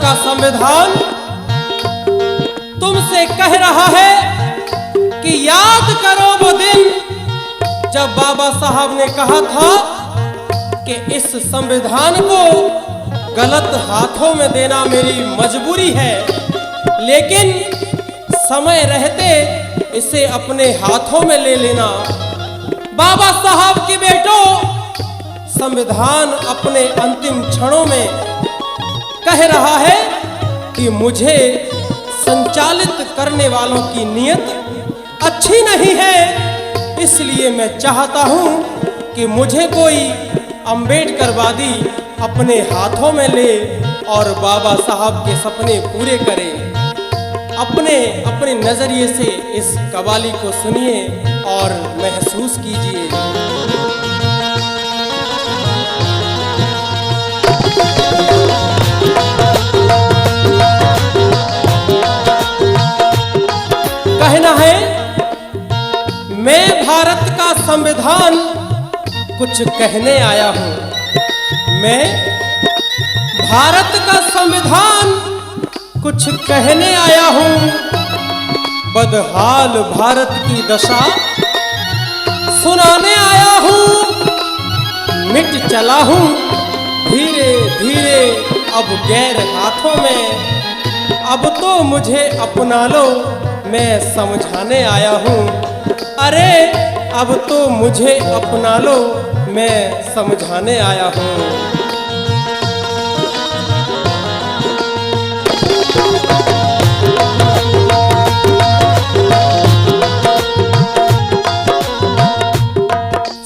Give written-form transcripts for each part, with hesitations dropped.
का संविधान तुमसे कह रहा है कि याद करो वो दिन जब बाबा साहब ने कहा था कि इस संविधान को गलत हाथों में देना मेरी मजबूरी है, लेकिन समय रहते इसे अपने हाथों में ले लेना। बाबा साहब के बेटों, संविधान अपने अंतिम क्षणों में कह रहा है कि मुझे संचालित करने वालों की नीयत अच्छी नहीं है, इसलिए मैं चाहता हूं कि मुझे कोई अंबेडकरवादी अपने हाथों में ले और बाबा साहब के सपने पूरे करे। अपने नजरिए से इस कवाली को सुनिए और महसूस कीजिए। कहना है, मैं भारत का संविधान कुछ कहने आया हूं। मैं भारत का संविधान कुछ कहने आया हूं। बदहाल भारत की दशा सुनाने आया हूं। मिट चला हूं धीरे धीरे अब गैर हाथों में। अब तो मुझे अपना लो, मैं समझाने आया हूं। अरे अब तो मुझे अपना लो, मैं समझाने आया हूं।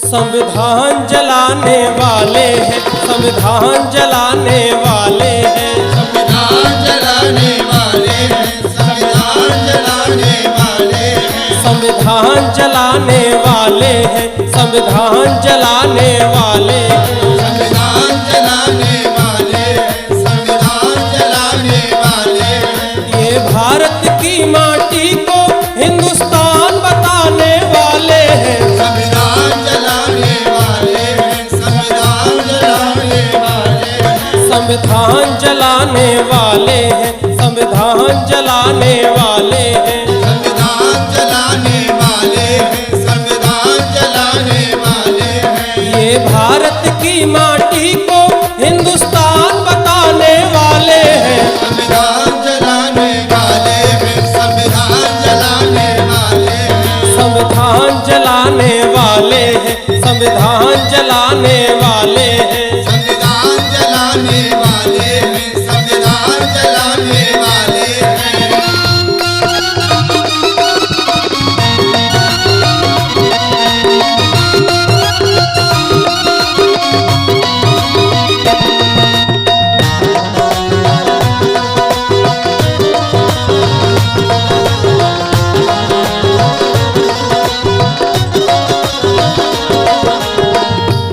संविधान जलाने वाले हैं, संविधान जलाने वाले हैं, संविधान जलाने वाले हैं, संविधान जलाने वाले हैं, संविधान जलाने वाले हैं, संविधान जलाने वाले हैं, संविधान जलाने वाले हैं, संविधान जलाने वाले हैं। ये भारत की माटी को हिंदुस्तान बताने वाले हैं। संविधान जलाने वाले हैं, संविधान जलाने वाले हैं, संविधान जलाने वाले हैं, संविधान जलाने वाले हैं। संविधान जलाने वाले हैं, संविधान जलाने वाले हैं। ये भारत की माटी को हिंदुस्तान बताने वाले हैं। संविधान जलाने वाले हैं, संविधान जलाने वाले हैं, संविधान जलाने वाले हैं, संविधान जलाने वाले हैं। संविधान जलाने वाले हैं, संविधान जलाने वाले हैं।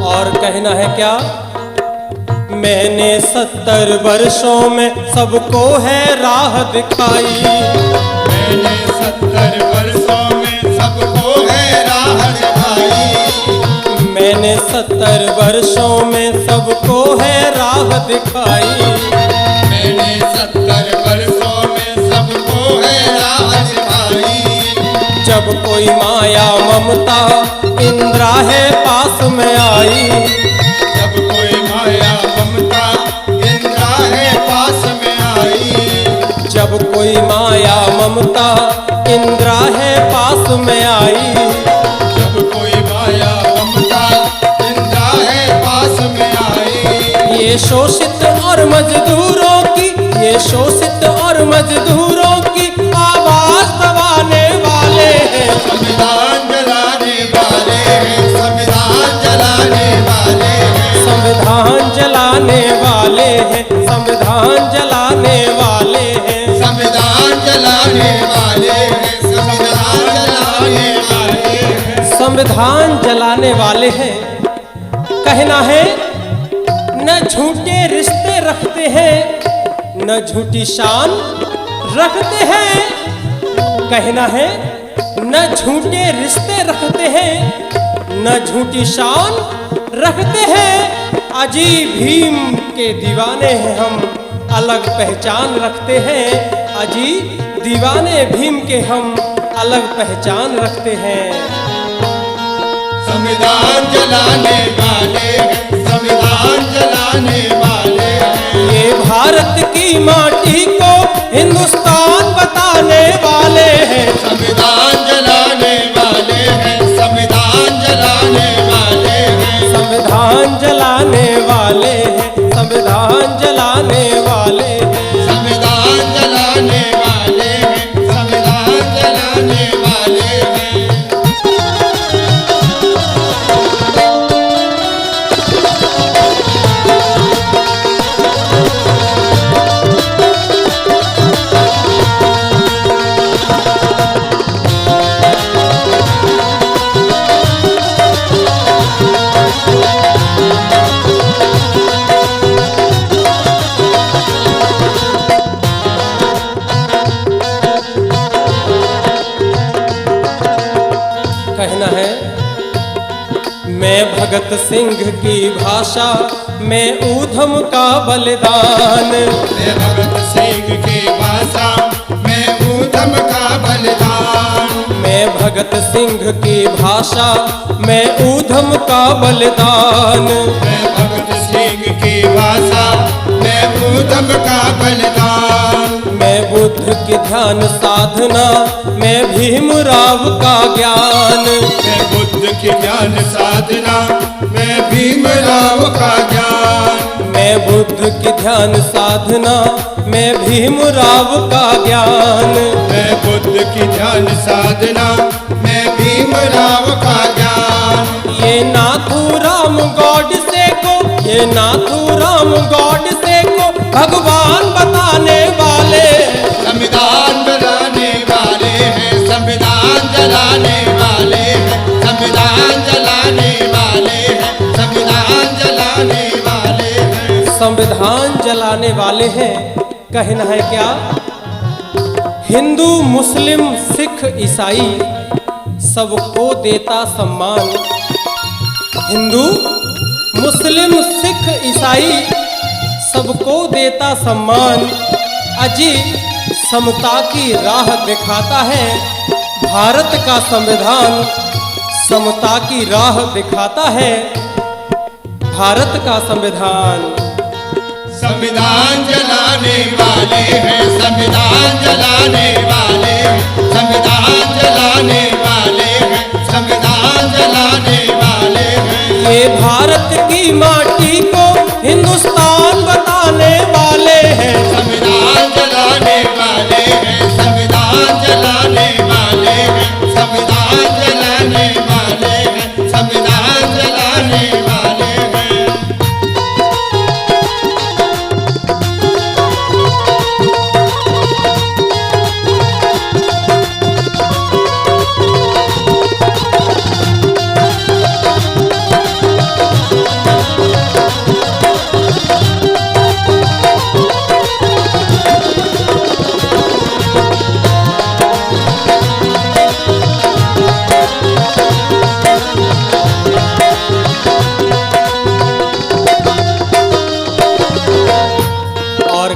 और कहना है क्या, मैंने 70 वर्षों में सबको है राह दिखाई। मैंने 70 वर्षों में सबको है राह दिखाई। मैंने 70 वर्षों में सबको है राह दिखाई। मैंने 70 वर्षों में सबको है राह दिखाई। जब कोई माया ममता इंद्रा है पास में आई। जब कोई माया ममता इंद्रा है पास में आई। जब कोई माया ममता इंद्रा है पास में आई। जब कोई माया ममता इंद्रा है पास में आई। ये शोषित और मजदूरों की, ये शोषित और मजदूरों की आवाज दबाने वाले हैं। संविधान जलाने वाले हैं, संविधान जलाने वाले हैं, संविधान जलाने वाले हैं, संविधान जलाने वाले हैं। संविधान जलाने वाले हैं, संविधान जलाने वाले हैं। संविधान जलाने वाले हैं। कहना है, न झूठे रिश्ते रखते हैं, न झूठी शान रखते हैं। कहना है, न झूठे रिश्ते रखते हैं, न झूठी शान रखते हैं। अजी भीम के दीवाने हैं हम, अलग पहचान रखते हैं। अजी दीवाने भीम के हम अलग पहचान रखते हैं। संविधान जलाने वाले हैं, संविधान जलाने वाले हैं। ये भारत की माटी को हिंदुस्तान बताने वाले हैं। संविधान जलाने वाले हैं, संविधान जलाने वाले हैं। संविधान जलाने वाले हैं, संविधान जलाने वाले हैं। संविधान जलाने वाले हैं, संविधान जलाने वाले हैं। कहना है मैं भगत सिंह की भाषा में ऊधम का बलिदान। मैं भगत सिंह की भाषा में ऊधम का बलिदान। मैं भगत सिंह की भाषा में ऊधम का बलिदान। मैं भगत सिंह की भाषा में ऊधम का बलिदान। मैं बुद्ध की ध्यान साधना मैं भीमराव का ज्ञान। मैं बुद्ध की ज्ञान साधना मैं भीमराव का ज्ञान। मैं बुद्ध की ध्यान साधना मैं भीमराव का ज्ञान। मैं बुद्ध की ध्यान साधना मैं भीमराव का ज्ञान। ये नाथूराम गॉडसे को, ये नाथूराम गॉडसे को भगवान बताने वाले। संविधान जलाने वाले हैं, संविधान जलाने वाले हैं। संविधान जलाने वाले हैं, संविधान जलाने वाले हैं। संविधान जलाने वाले हैं। कहना है क्या? हिंदू मुस्लिम सिख ईसाई सबको देता सम्मान। हिंदू मुस्लिम सिख ईसाई सबको देता सम्मान। अजी समता की राह दिखाता है भारत का संविधान। समता की राह दिखाता है भारत का संविधान। संविधान जलाने वाले हैं, संविधान जलाने वाले हैं। संविधान जलाने वाले हैं, संविधान जलाने वाले हैं। ये भारत की माटी को हिंदुस्तान बताने वाले हैं। संविधान जलाने वाले हैं, संविधान जलाने वाले हैं। संविधान जलाने वाले हैं, संविधान जलाने वाले हैं।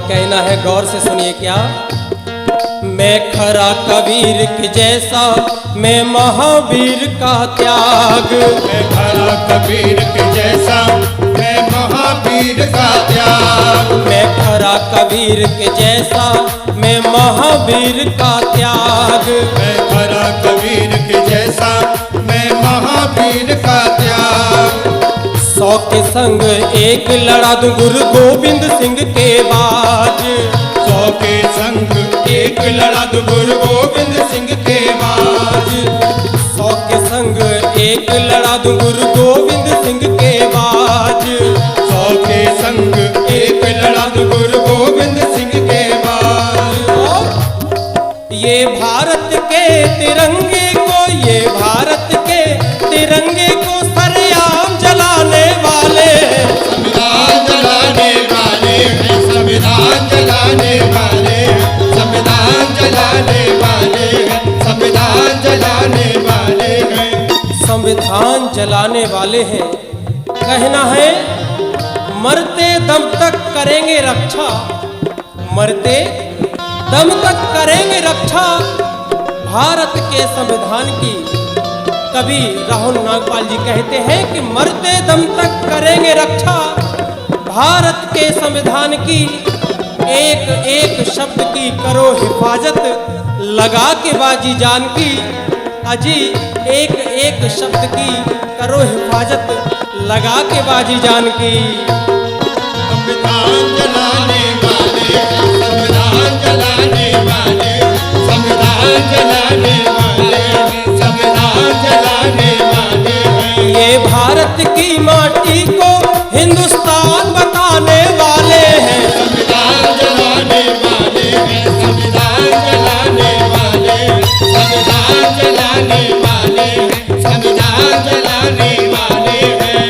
कहना है गौर से सुनिए क्या? मैं खरा कबीर के जैसा मैं महावीर का त्याग। मैं खरा कबीर के जैसा मैं महावीर का त्याग। मैं खरा कबीर के जैसा मैं महावीर का त्याग। मैं खरा कबीर के जैसा मैं महावीर का त्याग। 100 के संग एक लड़ा दूं गुरु गोविंद सिंह के बाज। 100 के संग एक लड़ा दूं गुरु गोविंद सिंह के बाज। 100 के संग एक लड़ा दूं गुरु गोविंद सिंह के बाज। 100 के संग एक लड़ा दूं गुरु गोविंद सिंह के बाज। ये भारत के तिरंगे को, ये भारत के तिरंगे को सरेआम जलाने वाले। संविधान जलाने वाले हैं, संविधान जलाने वाले हैं। संविधान जलाने वाले हैं, संविधान जलाने वाले हैं। संविधान जलाने वाले हैं। कहना है मरते दम तक करेंगे रक्षा मरते दम तक करेंगे रक्षा भारत के संविधान की। कवि राहुल नागपाल जी कहते हैं कि मरते दम तक करेंगे रक्षा भारत के संविधान की। एक एक शब्द की करो हिफाजत लगा के बाजी जान की। अजी एक एक शब्द की करो हिफाजत लगा के बाजी जान की। संविधान जलाने वाले, संविधान जलाने वाले, संविधान जलाने वाले, संविधान जलाने वाले हैं। ये भारत की माटी को हिंदुस्तान बताने वाले हैं। संविधान जलाने वाले हैं, संविधान जलाने वाले, संविधान जलाने वाले हैं, संविधान जलाने वाले हैं।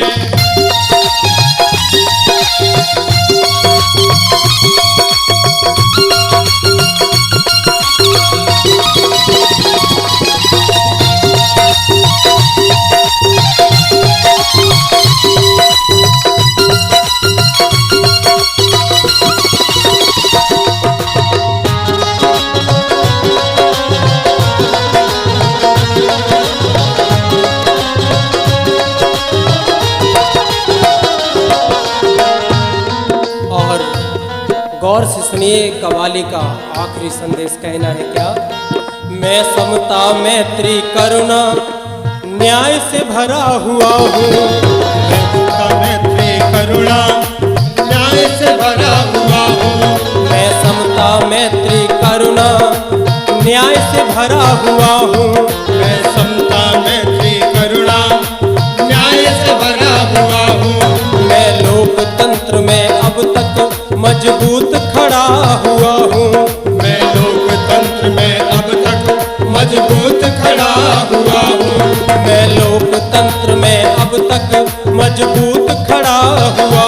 और गौर से सुनिए कव्वाली का आखिरी संदेश कहना है क्या। मैं समता मैत्री करुणा न्याय से भरा हुआ हूँ। मैं समता मैत्री करुणा न्याय से भरा हुआ हूँ। मैं समता मैत्री करुणा न्याय से भरा हुआ हूँ। मैं समता मैत्री करुणा न्याय से भरा हुआ हूँ। मैं लोकतंत्र में अब तक मजबूत खड़ा हुआ हूँ। मैं लोकतंत्र में अब तक मजबूत खड़ा हुआ हूँ। मैं लोकतंत्र में अब तक मजबूत खड़ा हुआ